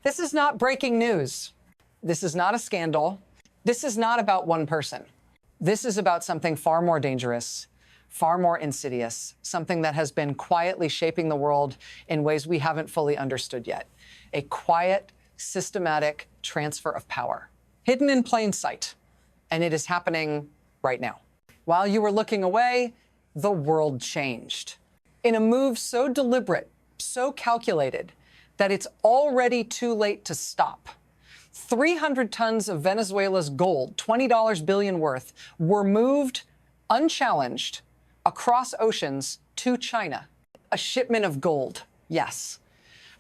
This is not breaking news. This is not a scandal. This is not about one person. This is about something far more dangerous, far more insidious, something that has been quietly shaping the world in ways we haven't fully understood yet. A quiet, systematic transfer of power, hidden in plain sight. And it is happening right now. While you were looking away, the world changed. In a move so deliberate, so calculated, that it's already too late to stop. 300 tons of Venezuela's gold, $20 billion worth, were moved unchallenged across oceans to China. A shipment of gold, yes.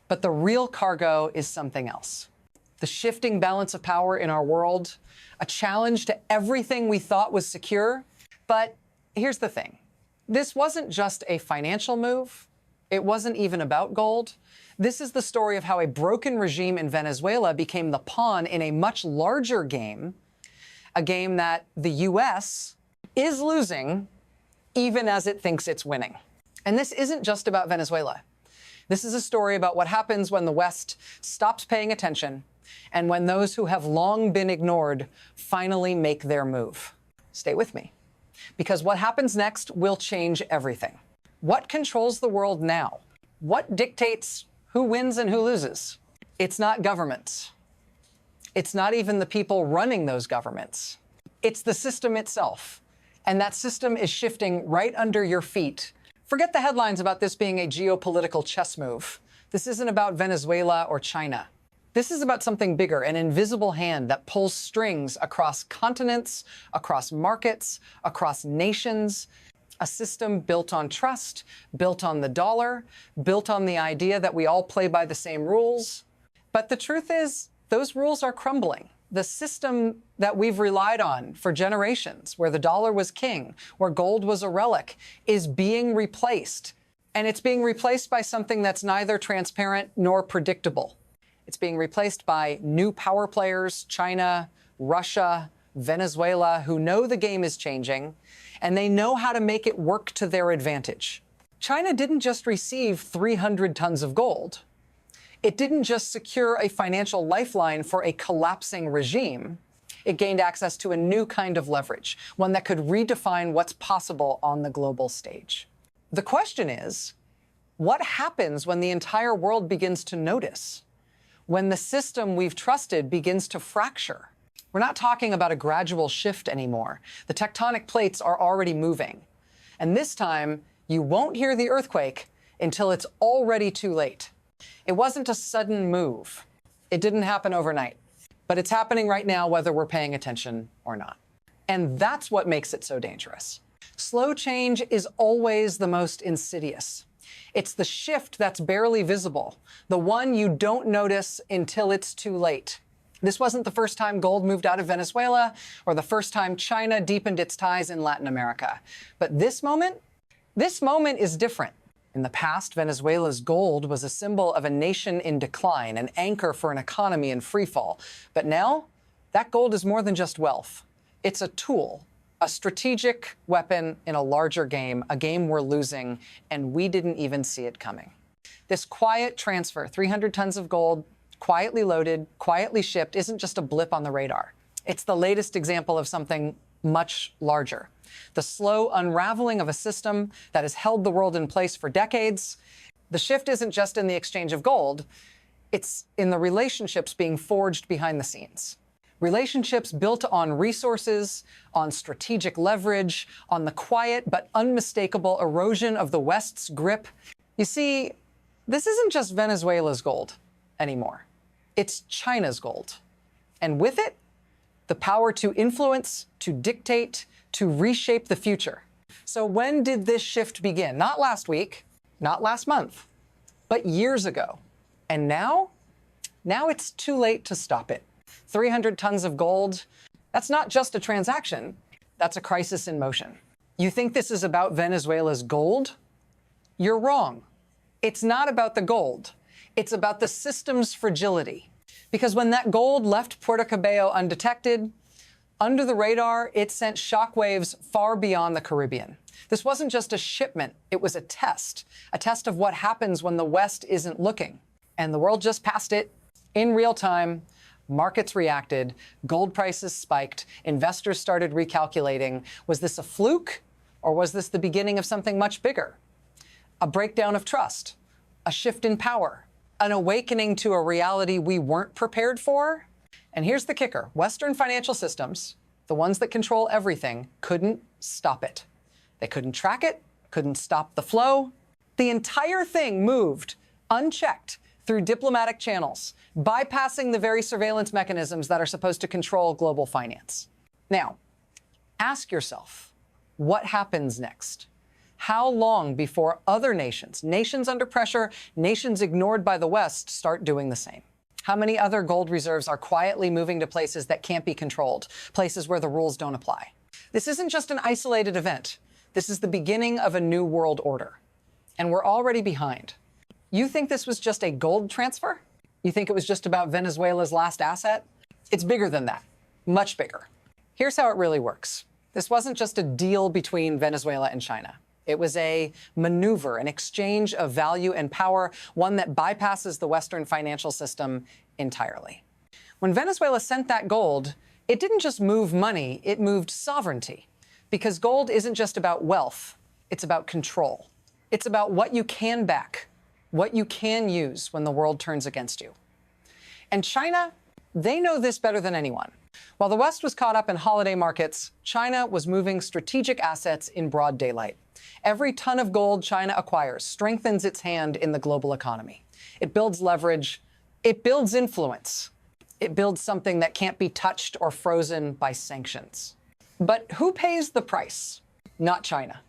But the real cargo is something else. The shifting balance of power in our world, a challenge to everything we thought was secure. But here's the thing. This wasn't just a financial move. It wasn't even about gold. This is the story of how a broken regime in Venezuela became the pawn in a much larger game, a game that the U.S. is losing even as it thinks it's winning. And this isn't just about Venezuela. This is a story about what happens when the West stops paying attention and when those who have long been ignored finally make their move. Stay with me, because what happens next will change everything. What controls the world now? What dictates who wins and who loses? It's not governments. It's not even the people running those governments. It's the system itself. And that system is shifting right under your feet. Forget the headlines about this being a geopolitical chess move. This isn't about Venezuela or China. This is about something bigger, an invisible hand that pulls strings across continents, across markets, across nations. A system built on trust, built on the dollar, built on the idea that we all play by the same rules. But the truth is, those rules are crumbling. The system that we've relied on for generations, where the dollar was king, where gold was a relic, is being replaced. And it's being replaced by something that's neither transparent nor predictable. It's being replaced by new power players, China, Russia, Venezuela, who know the game is changing, and they know how to make it work to their advantage. China didn't just receive 300 tons of gold. It didn't just secure a financial lifeline for a collapsing regime. It gained access to a new kind of leverage, one that could redefine what's possible on the global stage. The question is, what happens when the entire world begins to notice? When the system we've trusted begins to fracture? We're not talking about a gradual shift anymore. The tectonic plates are already moving. And this time, you won't hear the earthquake until it's already too late. It wasn't a sudden move. It didn't happen overnight. But it's happening right now, whether we're paying attention or not. And that's what makes it so dangerous. Slow change is always the most insidious. It's the shift that's barely visible, the one you don't notice until it's too late. This wasn't the first time gold moved out of Venezuela or the first time China deepened its ties in Latin America. But this moment is different. In the past, Venezuela's gold was a symbol of a nation in decline, an anchor for an economy in freefall. But now, that gold is more than just wealth. It's a tool, a strategic weapon in a larger game, a game we're losing, and we didn't even see it coming. This quiet transfer, 300 tons of gold, quietly loaded, quietly shipped, isn't just a blip on the radar. It's the latest example of something much larger. The slow unraveling of a system that has held the world in place for decades. The shift isn't just in the exchange of gold, it's in the relationships being forged behind the scenes. Relationships built on resources, on strategic leverage, on the quiet but unmistakable erosion of the West's grip. You see, this isn't just Venezuela's gold anymore. It's China's gold. And with it, the power to influence, to dictate, to reshape the future. So when did this shift begin? Not last week, not last month, but years ago. And now it's too late to stop it. 300 tons of gold, that's not just a transaction, that's a crisis in motion. You think this is about Venezuela's gold? You're wrong. It's not about the gold. It's about the system's fragility. Because when that gold left Puerto Cabello undetected, under the radar, it sent shockwaves far beyond the Caribbean. This wasn't just a shipment, it was a test of what happens when the West isn't looking. And the world just passed it In real time, markets reacted, gold prices spiked, investors started recalculating. Was this a fluke, or was this the beginning of something much bigger? A breakdown of trust, a shift in power, an awakening to a reality we weren't prepared for? And here's the kicker. Western financial systems, the ones that control everything, couldn't stop it. They couldn't track it, couldn't stop the flow. The entire thing moved unchecked through diplomatic channels, bypassing the very surveillance mechanisms that are supposed to control global finance. Now, ask yourself, what happens next? How long before other nations, nations under pressure, nations ignored by the West, start doing the same? How many other gold reserves are quietly moving to places that can't be controlled, places where the rules don't apply? This isn't just an isolated event. This is the beginning of a new world order. And we're already behind. You think this was just a gold transfer? You think it was just about Venezuela's last asset? It's bigger than that, much bigger. Here's how it really works. This wasn't just a deal between Venezuela and China. It was a maneuver, an exchange of value and power, one that bypasses the Western financial system entirely. When Venezuela sent that gold, it didn't just move money, it moved sovereignty. Because gold isn't just about wealth, it's about control. It's about what you can back, what you can use when the world turns against you. And China, they know this better than anyone. While the West was caught up in holiday markets, China was moving strategic assets in broad daylight. Every ton of gold China acquires strengthens its hand in the global economy. It builds leverage. It builds influence. It builds something that can't be touched or frozen by sanctions. But who pays the price? Not China,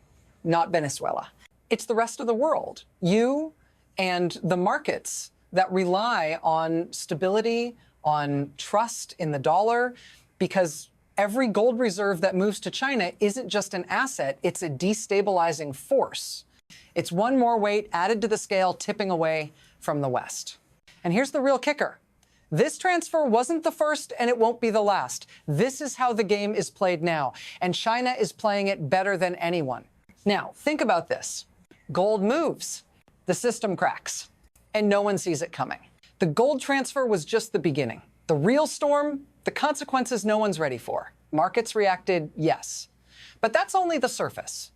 not Venezuela. It's the rest of the world. You and the markets that rely on stability, on trust in the dollar, because every gold reserve that moves to China isn't just an asset, it's a destabilizing force. It's one more weight added to the scale, tipping away from the West. And here's the real kicker. This transfer wasn't the first, and it won't be the last. This is how the game is played now, and China is playing it better than anyone. Now, think about this. Gold moves, the system cracks, and no one sees it coming. The gold transfer was just the beginning. The real storm, the consequences no one's ready for. Markets reacted, yes. But that's only the surface.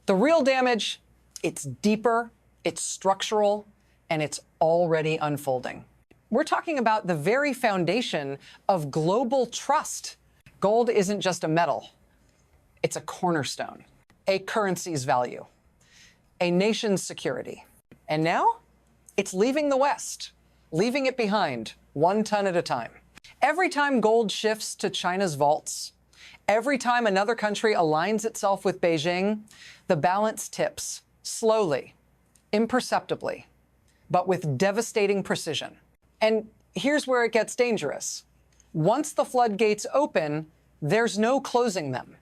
The real damage, it's deeper, it's structural, and it's already unfolding. We're talking about the very foundation of global trust. Gold isn't just a metal. It's a cornerstone, a currency's value, a nation's security. And now it's leaving the West, leaving it behind, 1 ton at a time. Every time gold shifts to China's vaults, every time another country aligns itself with Beijing, the balance tips slowly, imperceptibly, but with devastating precision. And here's where it gets dangerous. Once the floodgates open, there's no closing them.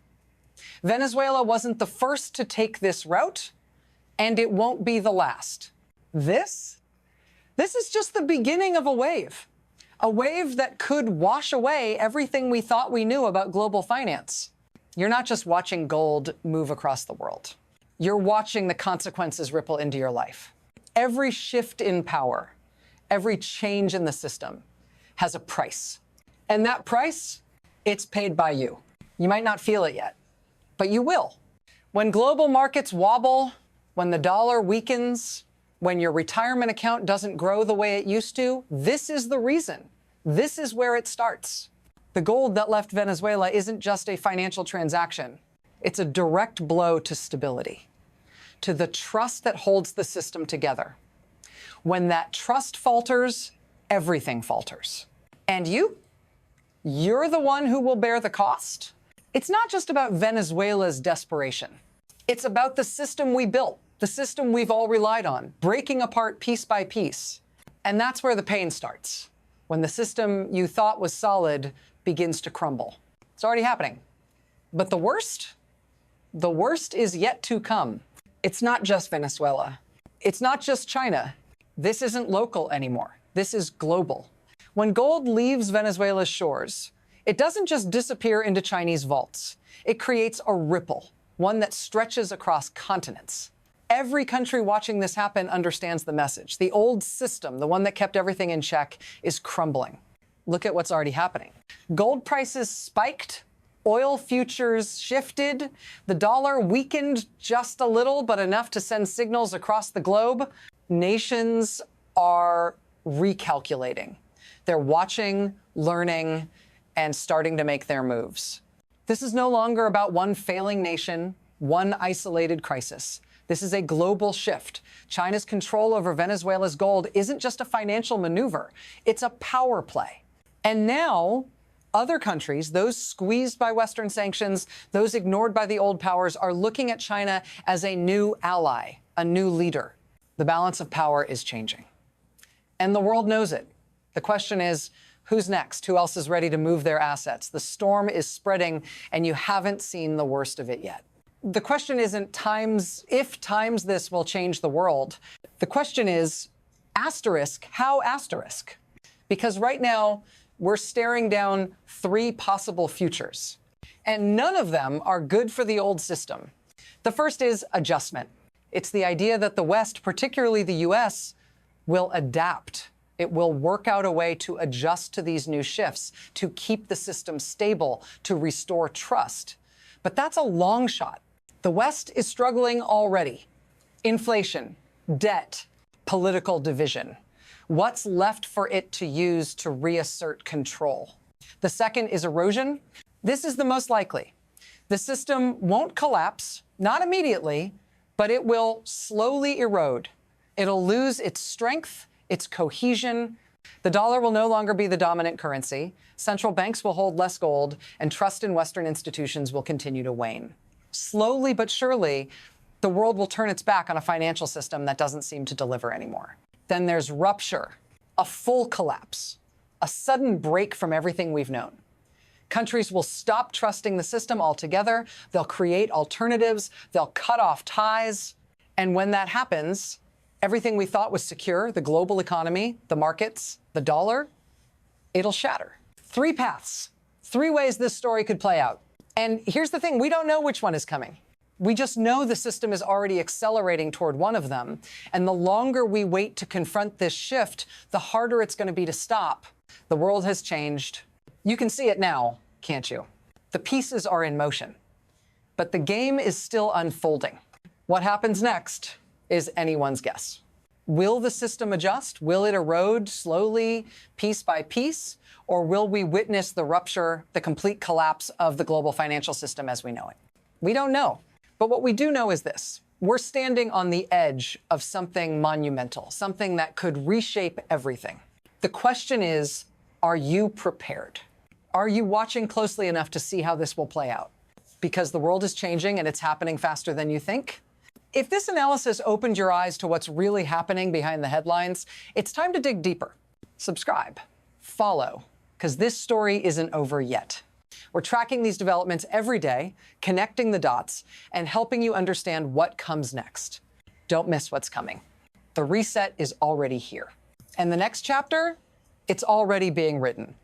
Venezuela wasn't the first to take this route, and it won't be the last. This is just the beginning of a wave that could wash away everything we thought we knew about global finance. You're not just watching gold move across the world. You're watching the consequences ripple into your life. Every shift in power, every change in the system has a price. And that price, it's paid by you. You might not feel it yet, but you will. When global markets wobble, when the dollar weakens, when your retirement account doesn't grow the way it used to, this is the reason. This is where it starts. The gold that left Venezuela isn't just a financial transaction. It's a direct blow to stability, to the trust that holds the system together. When that trust falters, everything falters. And you're the one who will bear the cost. It's not just about Venezuela's desperation. It's about the system we built, the system we've all relied on, breaking apart piece by piece. And that's where the pain starts, when the system you thought was solid begins to crumble. It's already happening. But the worst is yet to come. It's not just Venezuela. It's not just China. This isn't local anymore. This is global. When gold leaves Venezuela's shores, it doesn't just disappear into Chinese vaults. It creates a ripple, one that stretches across continents. Every country watching this happen understands the message. The old system, the one that kept everything in check, is crumbling. Look at what's already happening. Gold prices spiked. Oil futures shifted. The dollar weakened just a little, but enough to send signals across the globe. Nations are recalculating. They're watching, learning, and starting to make their moves. This is no longer about one failing nation, one isolated crisis. This is a global shift. China's control over Venezuela's gold isn't just a financial maneuver, it's a power play. And now, other countries, those squeezed by Western sanctions, those ignored by the old powers, are looking at China as a new ally, a new leader. The balance of power is changing. And the world knows it. The question is, who's next? Who else is ready to move their assets? The storm is spreading, and you haven't seen the worst of it yet. The question isn't if times this will change the world. The question is, how asterisk? Because right now, we're staring down 3 possible futures, and none of them are good for the old system. The first is adjustment. It's the idea that the West, particularly the US, will adapt. It will work out a way to adjust to these new shifts, to keep the system stable, to restore trust. But that's a long shot. The West is struggling already. Inflation, debt, political division. What's left for it to use to reassert control? The second is erosion. This is the most likely. The system won't collapse, not immediately, but it will slowly erode. It'll lose its strength, its cohesion. The dollar will no longer be the dominant currency. Central banks will hold less gold, and trust in Western institutions will continue to wane. Slowly but surely, the world will turn its back on a financial system that doesn't seem to deliver anymore. Then there's rupture, a full collapse, a sudden break from everything we've known. Countries will stop trusting the system altogether. They'll create alternatives. They'll cut off ties. And when that happens, everything we thought was secure, the global economy, the markets, the dollar, it'll shatter. 3 paths, 3 ways this story could play out. And here's the thing, we don't know which one is coming. We just know the system is already accelerating toward one of them. And the longer we wait to confront this shift, the harder it's going to be to stop. The world has changed. You can see it now, can't you? The pieces are in motion. But the game is still unfolding. What happens next is anyone's guess. Will the system adjust? Will it erode slowly, piece by piece? Or will we witness the rupture, the complete collapse of the global financial system as we know it? We don't know. But what we do know is this. We're standing on the edge of something monumental, something that could reshape everything. The question is, are you prepared? Are you watching closely enough to see how this will play out? Because the world is changing and it's happening faster than you think. If this analysis opened your eyes to what's really happening behind the headlines, it's time to dig deeper. Subscribe, follow, because this story isn't over yet. We're tracking these developments every day, connecting the dots, and helping you understand what comes next. Don't miss what's coming. The reset is already here. And the next chapter, it's already being written.